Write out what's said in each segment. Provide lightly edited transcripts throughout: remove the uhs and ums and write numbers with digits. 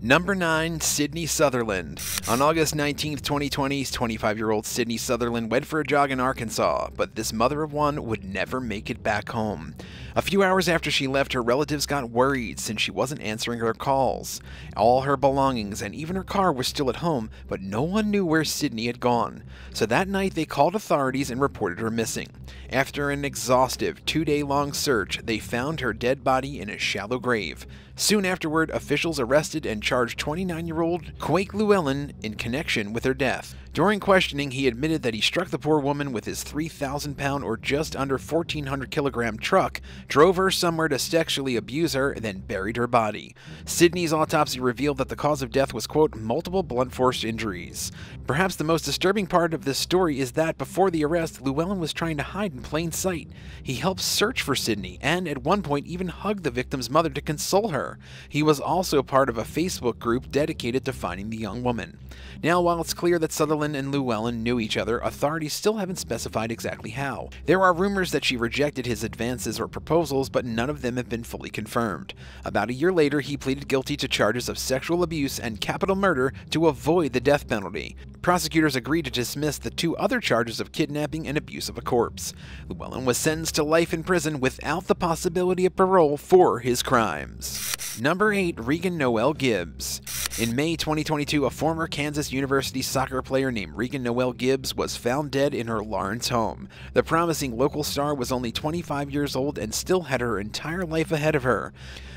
Number 9. Sydney Sutherland. On August 19, 2020, 25-year-old Sydney Sutherland went for a jog in Arkansas, but this mother of one would never make it back home. A few hours after she left, her relatives got worried since she wasn't answering their calls. All her belongings and even her car were still at home, but no one knew where Sydney had gone. So that night they called authorities and reported her missing. After an exhaustive 2-day-long search, they found her dead body in a shallow grave. Soon afterward, officials arrested and charged 29-year-old Quake Llewellyn in connection with her death. During questioning, he admitted that he struck the poor woman with his 3,000-pound or just under 1,400-kilogram truck, drove her somewhere to sexually abuse her, then buried her body. Sydney's autopsy revealed that the cause of death was, quote, multiple blunt force injuries. Perhaps the most disturbing part of this story is that before the arrest, Llewellyn was trying to hide in plain sight. He helped search for Sydney and at one point even hugged the victim's mother to console her. He was also part of a Facebook group dedicated to finding the young woman. Now, while it's clear that Sutherland and Llewellyn knew each other, authorities still haven't specified exactly how. There are rumors that she rejected his advances or proposals, but none of them have been fully confirmed. About a year later, he pleaded guilty to charges of sexual abuse and capital murder to avoid the death penalty. Prosecutors agreed to dismiss the 2 other charges of kidnapping and abuse of a corpse. Llewellyn was sentenced to life in prison without the possibility of parole for his crimes. Number 8. Regan Noelle Gibbs. In May 2022, a former Kansas University soccer player named Regan Noelle Gibbs was found dead in her Lawrence home. The promising local star was only 25 years old and still had her entire life ahead of her.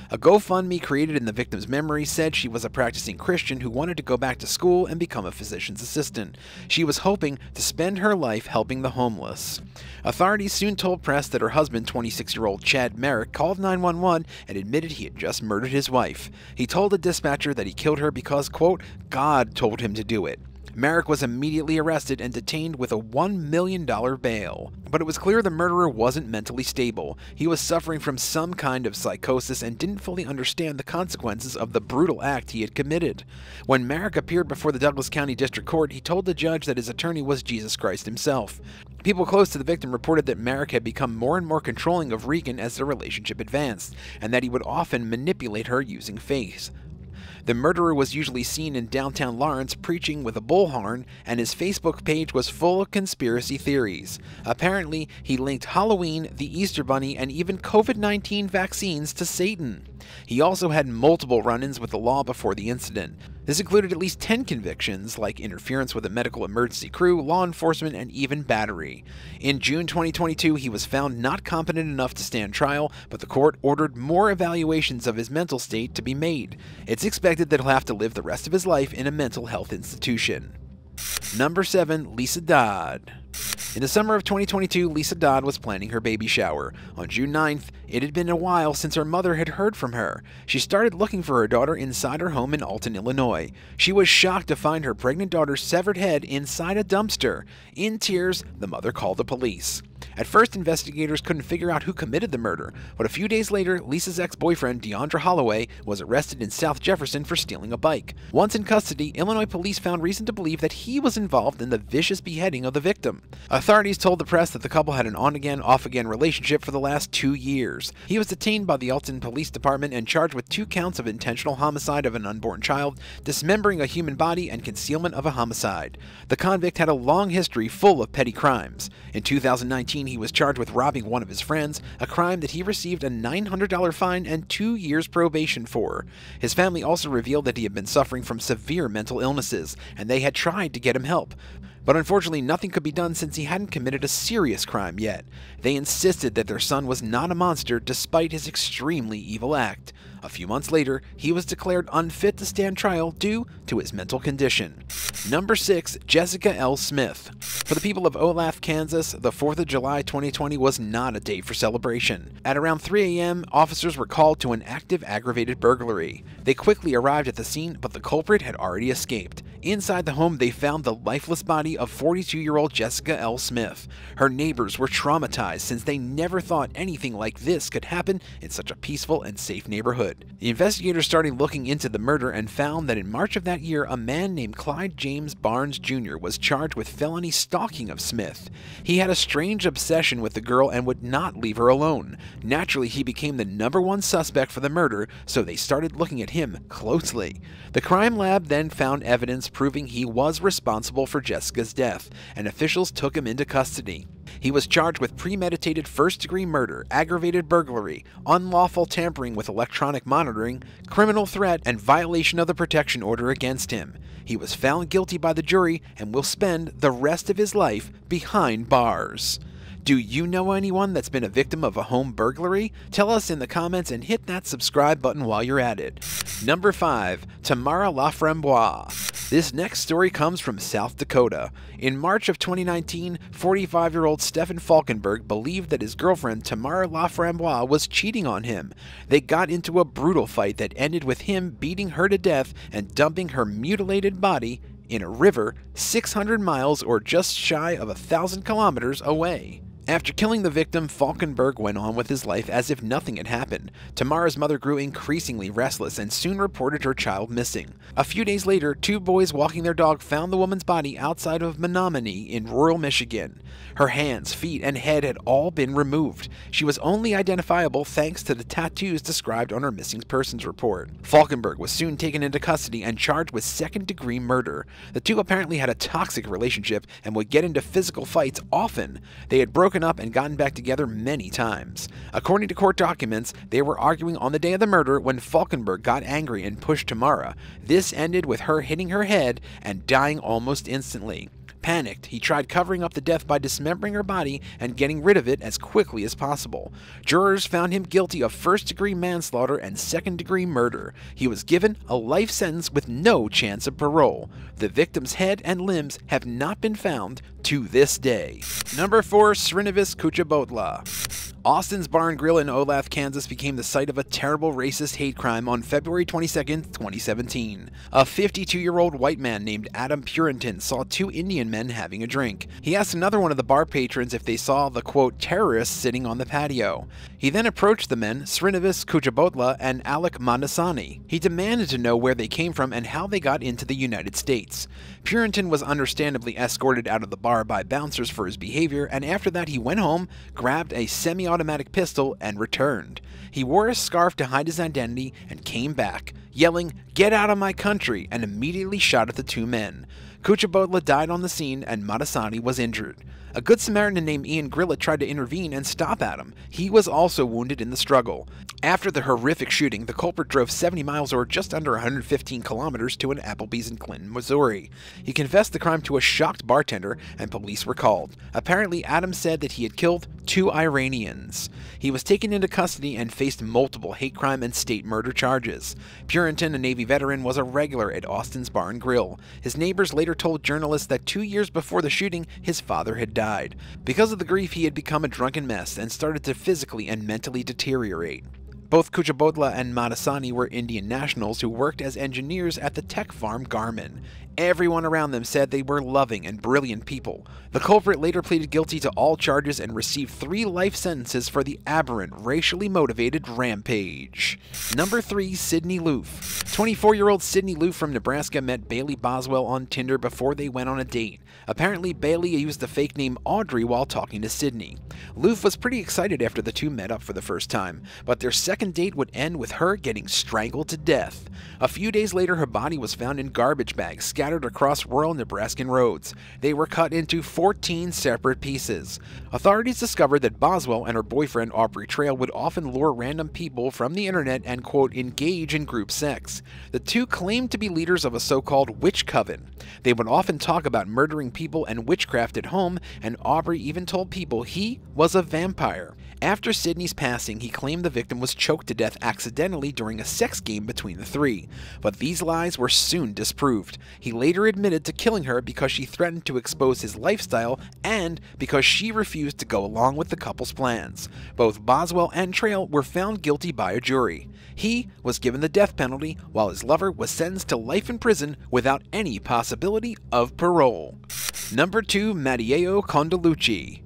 A GoFundMe created in the victim's memory said she was a practicing Christian who wanted to go back to school and become a physician's assistant. She was hoping to spend her life helping the homeless. Authorities soon told press that her husband, 26-year-old Chad Merrick, called 911 and admitted he had just murdered his wife. He told the dispatcher that he killed her because, quote, God told him to do it. Merrick was immediately arrested and detained with a $1 million bail. But it was clear the murderer wasn't mentally stable. He was suffering from some kind of psychosis and didn't fully understand the consequences of the brutal act he had committed. When Merrick appeared before the Douglas County District Court, he told the judge that his attorney was Jesus Christ himself. People close to the victim reported that Merrick had become more and more controlling of Regan as their relationship advanced, and that he would often manipulate her using faith. The murderer was usually seen in downtown Lawrence preaching with a bullhorn, and his Facebook page was full of conspiracy theories. Apparently, he linked Halloween, the Easter Bunny, and even COVID-19 vaccines to Satan. He also had multiple run-ins with the law before the incident. This included at least 10 convictions, like interference with a medical emergency crew, law enforcement, and even battery. In June 2022, he was found not competent enough to stand trial, but the court ordered more evaluations of his mental state to be made. It's expected that he'll have to live the rest of his life in a mental health institution. Number 7. Lisa Dodd. In the summer of 2022, Lisa Dodd was planning her baby shower. On June 9th, it had been a while since her mother had heard from her. She started looking for her daughter inside her home in Alton, Illinois. She was shocked to find her pregnant daughter's severed head inside a dumpster. In tears, the mother called the police. At first, investigators couldn't figure out who committed the murder, but a few days later, Lisa's ex-boyfriend, Deandra Holloway, was arrested in South Jefferson for stealing a bike. Once in custody, Illinois police found reason to believe that he was involved in the vicious beheading of the victim. Authorities told the press that the couple had an on-again, off-again relationship for the last 2 years. He was detained by the Alton Police Department and charged with 2 counts of intentional homicide of an unborn child, dismembering a human body, and concealment of a homicide. The convict had a long history full of petty crimes. In 2019, he was charged with robbing one of his friends, a crime that he received a $900 fine and 2 years probation for. His family also revealed that he had been suffering from severe mental illnesses, and they had tried to get him help. But unfortunately, nothing could be done since he hadn't committed a serious crime yet. They insisted that their son was not a monster despite his extremely evil act. A few months later, he was declared unfit to stand trial due to his mental condition. Number 6. Jessica L. Smith. For the people of Olathe, Kansas, the 4th of July 2020 was not a day for celebration. At around 3 a.m., officers were called to an active aggravated burglary. They quickly arrived at the scene, but the culprit had already escaped. Inside the home, they found the lifeless body of 42-year-old Jessica L. Smith. Her neighbors were traumatized since they never thought anything like this could happen in such a peaceful and safe neighborhood. The investigators started looking into the murder and found that in March of that year, a man named Clyde James Barnes Jr. was charged with felony stalking of Smith. He had a strange obsession with the girl and would not leave her alone. Naturally, he became the #1 suspect for the murder, so they started looking at him closely. The crime lab then found evidence proving he was responsible for Jessica's death, and officials took him into custody. He was charged with premeditated first-degree murder, aggravated burglary, unlawful tampering with electronic monitoring, criminal threat, and violation of the protection order against him. He was found guilty by the jury and will spend the rest of his life behind bars. Do you know anyone that's been a victim of a home burglary? Tell us in the comments and hit that subscribe button while you're at it. Number 5. Tamara LAFRAMBOISE. This next story comes from South Dakota. In March of 2019, 45-year-old Stephen Falkenberg believed that his girlfriend Tamara LaFramboise was cheating on him. They got into a brutal fight that ended with him beating her to death and dumping her mutilated body in a river 600 miles or just shy of 1,000 kilometers away. After killing the victim, Falkenberg went on with his life as if nothing had happened. Tamara's mother grew increasingly restless and soon reported her child missing. A few days later, 2 boys walking their dog found the woman's body outside of Menominee in rural Michigan. Her hands, feet, and head had all been removed. She was only identifiable thanks to the tattoos described on her missing persons report. Falkenberg was soon taken into custody and charged with second-degree murder. The two apparently had a toxic relationship and would get into physical fights often. They had broken up and gotten back together many times. According to court documents, they were arguing on the day of the murder when Falkenberg got angry and pushed Tamara. This ended with her hitting her head and dying almost instantly. Panicked, he tried covering up the death by dismembering her body and getting rid of it as quickly as possible. Jurors found him guilty of first-degree manslaughter and second-degree murder. He was given a life sentence with no chance of parole. The victim's head and limbs have not been found to this day. Number 4. SRINIVAS KUCHIBHOTLA. Austin's Bar and Grill in Olathe, Kansas became the site of a terrible racist hate crime on February 22, 2017. A 52-year-old white man named Adam Purinton saw 2 Indian men having a drink. He asked another one of the bar patrons if they saw the, quote, terrorists sitting on the patio. He then approached the men, SRINIVAS KUCHIBHOTLA and Alec Mandasani. He demanded to know where they came from and how they got into the United States. Purinton was understandably escorted out of the bar by bouncers for his behavior, and after that he went home, grabbed a semi-automatic pistol, and returned. He wore a scarf to hide his identity and came back, yelling, "Get out of my country," and immediately shot at the 2 men. KUCHIBHOTLA died on the scene and Mandasani was injured. A Good Samaritan named Ian Grillett tried to intervene and stop Adam. He was also wounded in the struggle. After the horrific shooting, the culprit drove 70 miles or just under 115 kilometers to an Applebee's in Clinton, Missouri. He confessed the crime to a shocked bartender and police were called. Apparently, Adam said that he had killed 2 Iranians. He was taken into custody and faced multiple hate crime and state murder charges. Purinton, a Navy veteran, was a regular at Austin's Bar and Grill. His neighbors later told journalists that 2 years before the shooting, his father had died. Because of the grief, he had become a drunken mess and started to physically and mentally deteriorate. Both KUCHIBHOTLA and Mandasani were Indian nationals who worked as engineers at the tech farm Garmin. Everyone around them said they were loving and brilliant people. The culprit later pleaded guilty to all charges and received 3 life sentences for the aberrant, racially motivated rampage. Number 3. Sydney LOOFE. 24-year-old Sydney LOOFE from Nebraska met Bailey Boswell on Tinder before they went on a date. Apparently, Bailey used the fake name Audrey while talking to Sydney. LOOFE was pretty excited after the two met up for the first time, but their second date would end with her getting strangled to death. A few days later, her body was found in garbage bags scattered across rural Nebraskan roads. They were cut into 14 separate pieces. Authorities discovered that Boswell and her boyfriend Aubrey Trail would often lure random people from the internet and, quote, engage in group sex. The two claimed to be leaders of a so-called witch coven. They would often talk about murdering people and witchcraft at home, and Aubrey even told people he was a vampire. After Sydney's passing, he claimed the victim was choked to death accidentally during a sex game between the three, but these lies were soon disproved. He later admitted to killing her because she threatened to expose his lifestyle and because she refused to go along with the couple's plans. Both Boswell and Trail were found guilty by a jury. He was given the death penalty, while his lover was sentenced to life in prison without any possibility of parole. Number 2. Matttieo Condoluci.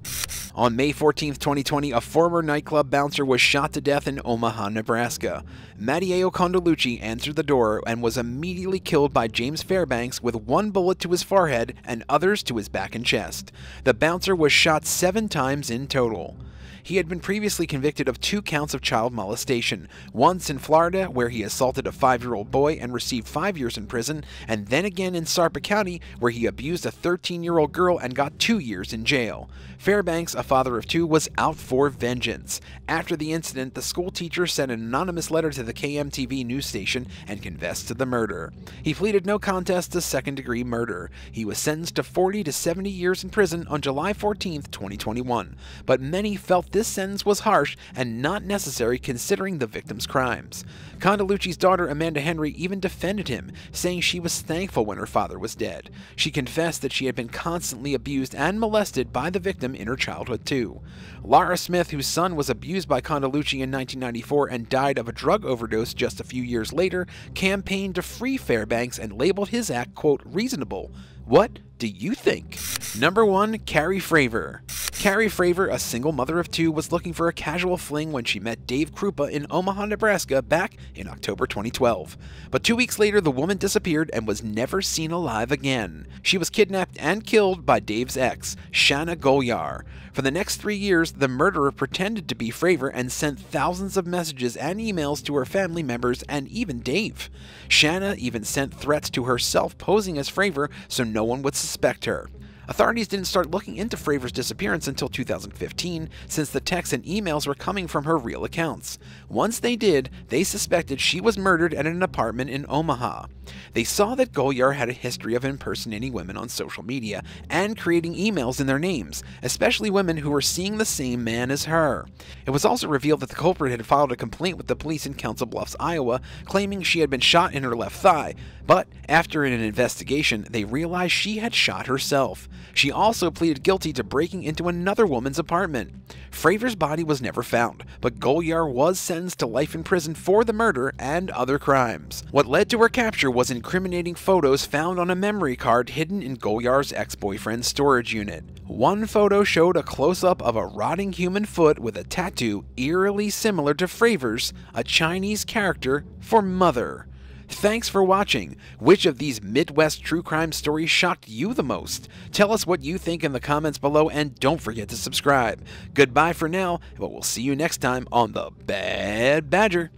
On May 14, 2020, a former nightclub bouncer was shot to death in Omaha, Nebraska. Matttieo Condoluci answered the door and was immediately killed by James Fairbanks with one bullet to his forehead and others to his back and chest. The bouncer was shot 7 times in total. He had been previously convicted of 2 counts of child molestation, once in Florida where he assaulted a 5-year-old boy and received 5 years in prison, and then again in Sarpy County where he abused a 13-year-old girl and got 2 years in jail. Fairbanks, a father of 2, was out for vengeance. After the incident, the school teacher sent an anonymous letter to the KMTV news station and confessed to the murder. He pleaded no contest to second-degree murder. He was sentenced to 40 to 70 years in prison on July 14, 2021, but many felt this sentence was harsh and not necessary considering the victim's crimes. Condoluci's daughter Amanda Henry even defended him, saying she was thankful when her father was dead. She confessed that she had been constantly abused and molested by the victim in her childhood too. Laura Smith, whose son was abused by Condoluci in 1994 and died of a drug overdose just a few years later, campaigned to free Fairbanks and labeled his act, quote, reasonable. What do you think? Number 1. Carrie Fravor. Carrie Fravor, a single mother of 2, was looking for a casual fling when she met Dave Krupa in Omaha, Nebraska back in October 2012. But 2 weeks later, the woman disappeared and was never seen alive again. She was kidnapped and killed by Dave's ex, Shanna Golyar. For the next 3 years, the murderer pretended to be Fravor and sent thousands of messages and emails to her family members and even Dave. Shanna even sent threats to herself posing as Fravor so no one would suspect her. Authorities didn't start looking into Fravor's disappearance until 2015, since the texts and emails were coming from her real accounts. Once they did, they suspected she was murdered at an apartment in Omaha. They saw that Golyar had a history of impersonating women on social media and creating emails in their names, especially women who were seeing the same man as her. It was also revealed that the culprit had filed a complaint with the police in Council Bluffs, Iowa, claiming she had been shot in her left thigh, but after an investigation, they realized she had shot herself. She also pleaded guilty to breaking into another woman's apartment. Fravor's body was never found, but Golyar was sentenced to life in prison for the murder and other crimes. What led to her capture was incriminating photos found on a memory card hidden in Golyar's ex-boyfriend's storage unit. One photo showed a close-up of a rotting human foot with a tattoo eerily similar to Fravor's, a Chinese character for mother. Thanks for watching. Which of these Midwest true crime stories shocked you the most? Tell us what you think in the comments below and don't forget to subscribe. Goodbye for now, but we'll see you next time on The Bad Badger.